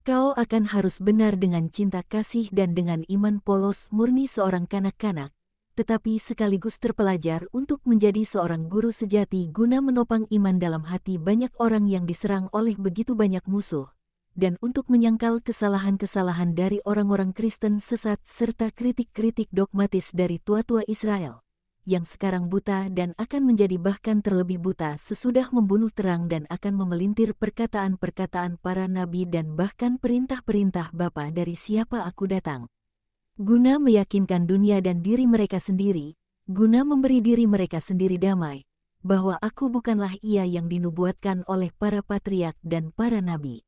Kau akan harus benar dengan cinta kasih dan dengan iman polos murni seorang kanak-kanak, tetapi sekaligus terpelajar untuk menjadi seorang guru sejati guna menopang iman dalam hati banyak orang yang diserang oleh begitu banyak musuh, dan untuk menyangkal kesalahan-kesalahan dari orang-orang Kristen sesat serta kritik-kritik dogmatis dari tua-tua Israel, yang sekarang buta dan akan menjadi bahkan terlebih buta sesudah membunuh terang dan akan memelintir perkataan-perkataan para nabi dan bahkan perintah-perintah Bapa dari siapa aku datang. Guna meyakinkan dunia dan diri mereka sendiri, guna memberi diri mereka sendiri damai, bahwa aku bukanlah ia yang dinubuatkan oleh para patriark dan para nabi.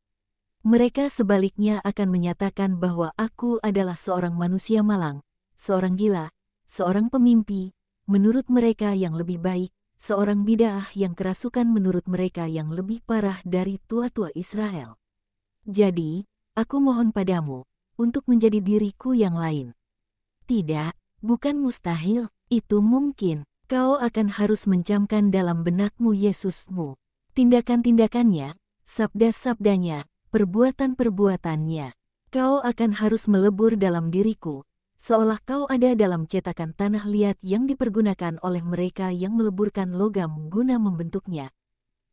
Mereka sebaliknya akan menyatakan bahwa aku adalah seorang manusia malang, seorang gila, seorang pemimpi, menurut mereka yang lebih baik, seorang bid'ah yang kerasukan menurut mereka yang lebih parah dari tua-tua Israel. Jadi, aku mohon padamu, untuk menjadi diriku yang lain. Tidak, bukan mustahil, itu mungkin. Kau akan harus mencamkan dalam benakmu Yesusmu, tindakan-tindakannya, sabda-sabdanya, perbuatan-perbuatannya. Kau akan harus melebur dalam diriku, seolah kau ada dalam cetakan tanah liat yang dipergunakan oleh mereka yang meleburkan logam guna membentuknya.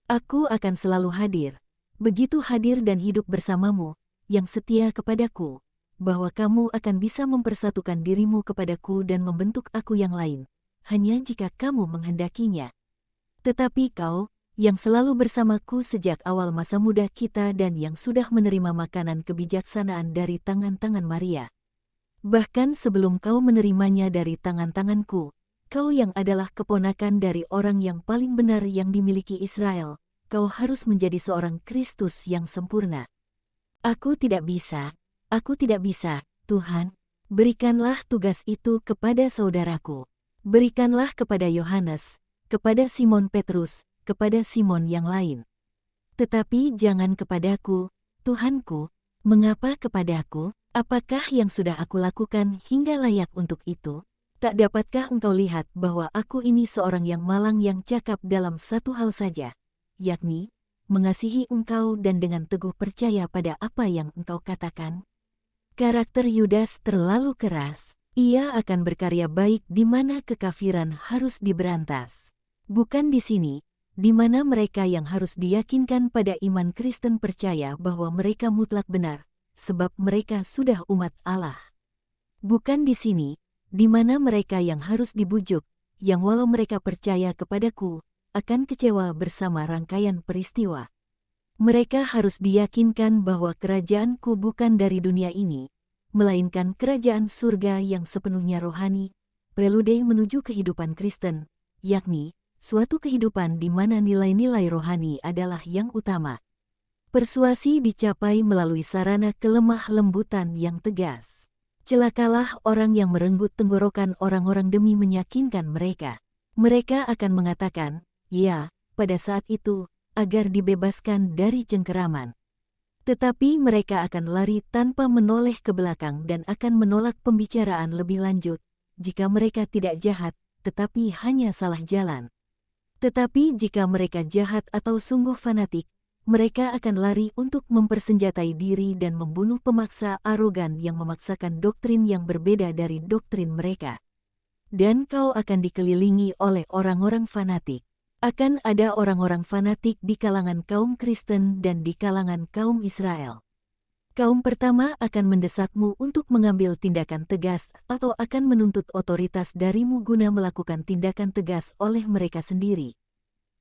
Aku akan selalu hadir, begitu hadir dan hidup bersamamu, yang setia kepadaku, bahwa kamu akan bisa mempersatukan dirimu kepadaku dan membentuk aku yang lain, hanya jika kamu menghendakinya. Tetapi kau, yang selalu bersamaku sejak awal masa muda kita dan yang sudah menerima makanan kebijaksanaan dari tangan-tangan Maria, bahkan sebelum kau menerimanya dari tangan-tanganku, kau yang adalah keponakan dari orang yang paling benar yang dimiliki Israel, kau harus menjadi seorang Kristus yang sempurna. Aku tidak bisa, Tuhan. Berikanlah tugas itu kepada saudaraku. Berikanlah kepada Yohanes, kepada Simon Petrus, kepada Simon yang lain. Tetapi jangan kepadaku, Tuhanku. Mengapa kepadaku? Apakah yang sudah aku lakukan hingga layak untuk itu? Tak dapatkah engkau lihat bahwa aku ini seorang yang malang yang cakap dalam satu hal saja, yakni, mengasihi engkau dan dengan teguh percaya pada apa yang engkau katakan? Karakter Yudas terlalu keras. Ia akan berkarya baik di mana kekafiran harus diberantas. Bukan di sini, di mana mereka yang harus diyakinkan pada iman Kristen percaya bahwa mereka mutlak benar, sebab mereka sudah umat Allah. Bukan di sini, di mana mereka yang harus dibujuk, yang walau mereka percaya kepadaku, akan kecewa bersama rangkaian peristiwa. Mereka harus diyakinkan bahwa kerajaanku bukan dari dunia ini, melainkan kerajaan surga yang sepenuhnya rohani, prelude menuju kehidupan Kristen, yakni suatu kehidupan di mana nilai-nilai rohani adalah yang utama. Persuasi dicapai melalui sarana kelemah lembutan yang tegas. Celakalah orang yang merenggut tenggorokan orang-orang demi meyakinkan mereka. Mereka akan mengatakan, ya, pada saat itu, agar dibebaskan dari cengkeraman. Tetapi mereka akan lari tanpa menoleh ke belakang dan akan menolak pembicaraan lebih lanjut, jika mereka tidak jahat, tetapi hanya salah jalan. Tetapi jika mereka jahat atau sungguh fanatik, mereka akan lari untuk mempersenjatai diri dan membunuh pemaksa arogan yang memaksakan doktrin yang berbeda dari doktrin mereka. Dan kau akan dikelilingi oleh orang-orang fanatik. Akan ada orang-orang fanatik di kalangan kaum Kristen dan di kalangan kaum Israel. Kaum pertama akan mendesakmu untuk mengambil tindakan tegas atau akan menuntut otoritas darimu guna melakukan tindakan tegas oleh mereka sendiri.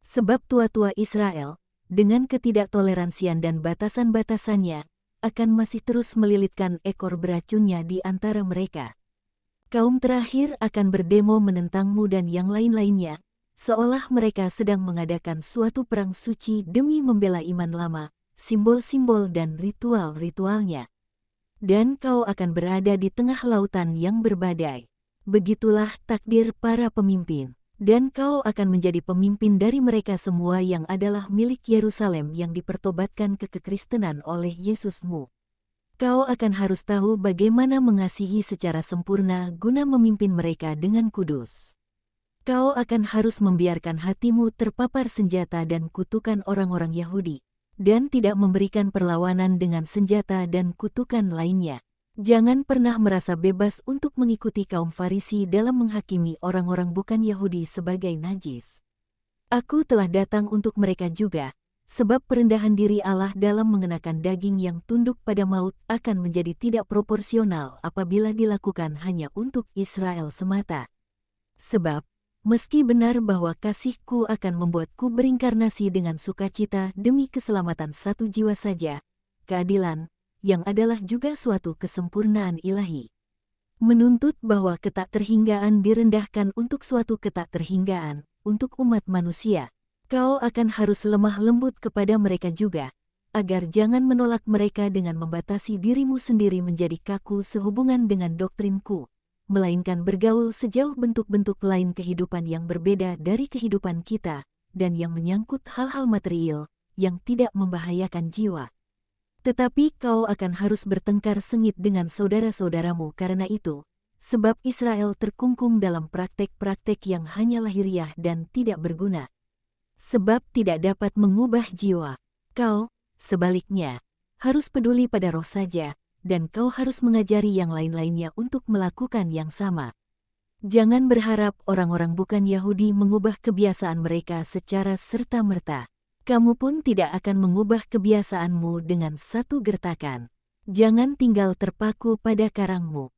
Sebab tua-tua Israel, dengan ketidaktoleransian dan batasan-batasannya, akan masih terus melilitkan ekor beracunnya di antara mereka. Kaum terakhir akan berdemo menentangmu dan yang lain-lainnya, seolah mereka sedang mengadakan suatu perang suci demi membela iman lama, simbol-simbol dan ritual-ritualnya. Dan kau akan berada di tengah lautan yang berbadai. Begitulah takdir para pemimpin. Dan kau akan menjadi pemimpin dari mereka semua yang adalah milik Yerusalem yang dipertobatkan ke kekristenan oleh Yesusmu. Kau akan harus tahu bagaimana mengasihi secara sempurna guna memimpin mereka dengan kudus. Kau akan harus membiarkan hatimu terpapar senjata dan kutukan orang-orang Yahudi, dan tidak memberikan perlawanan dengan senjata dan kutukan lainnya. Jangan pernah merasa bebas untuk mengikuti kaum Farisi dalam menghakimi orang-orang bukan Yahudi sebagai najis. Aku telah datang untuk mereka juga, sebab perendahan diri Allah dalam mengenakan daging yang tunduk pada maut akan menjadi tidak proporsional apabila dilakukan hanya untuk Israel semata. Sebab, meski benar bahwa kasih-Ku akan membuatku berinkarnasi dengan sukacita demi keselamatan satu jiwa saja, keadilan, yang adalah juga suatu kesempurnaan ilahi, menuntut bahwa ketakterhinggaan direndahkan untuk suatu ketakterhinggaan, untuk umat manusia. Kau akan harus lemah lembut kepada mereka juga, agar jangan menolak mereka dengan membatasi dirimu sendiri menjadi kaku sehubungan dengan doktrinku, melainkan bergaul sejauh bentuk-bentuk lain kehidupan yang berbeda dari kehidupan kita, dan yang menyangkut hal-hal material, yang tidak membahayakan jiwa. Tetapi kau akan harus bertengkar sengit dengan saudara-saudaramu karena itu, sebab Israel terkungkung dalam praktek-praktek yang hanya lahiriah dan tidak berguna. Sebab tidak dapat mengubah jiwa. Kau, sebaliknya, harus peduli pada roh saja, dan kau harus mengajari yang lain-lainnya untuk melakukan yang sama. Jangan berharap orang-orang bukan Yahudi mengubah kebiasaan mereka secara serta-merta. Kamu pun tidak akan mengubah kebiasaanmu dengan satu gertakan. Jangan tinggal terpaku pada karangmu.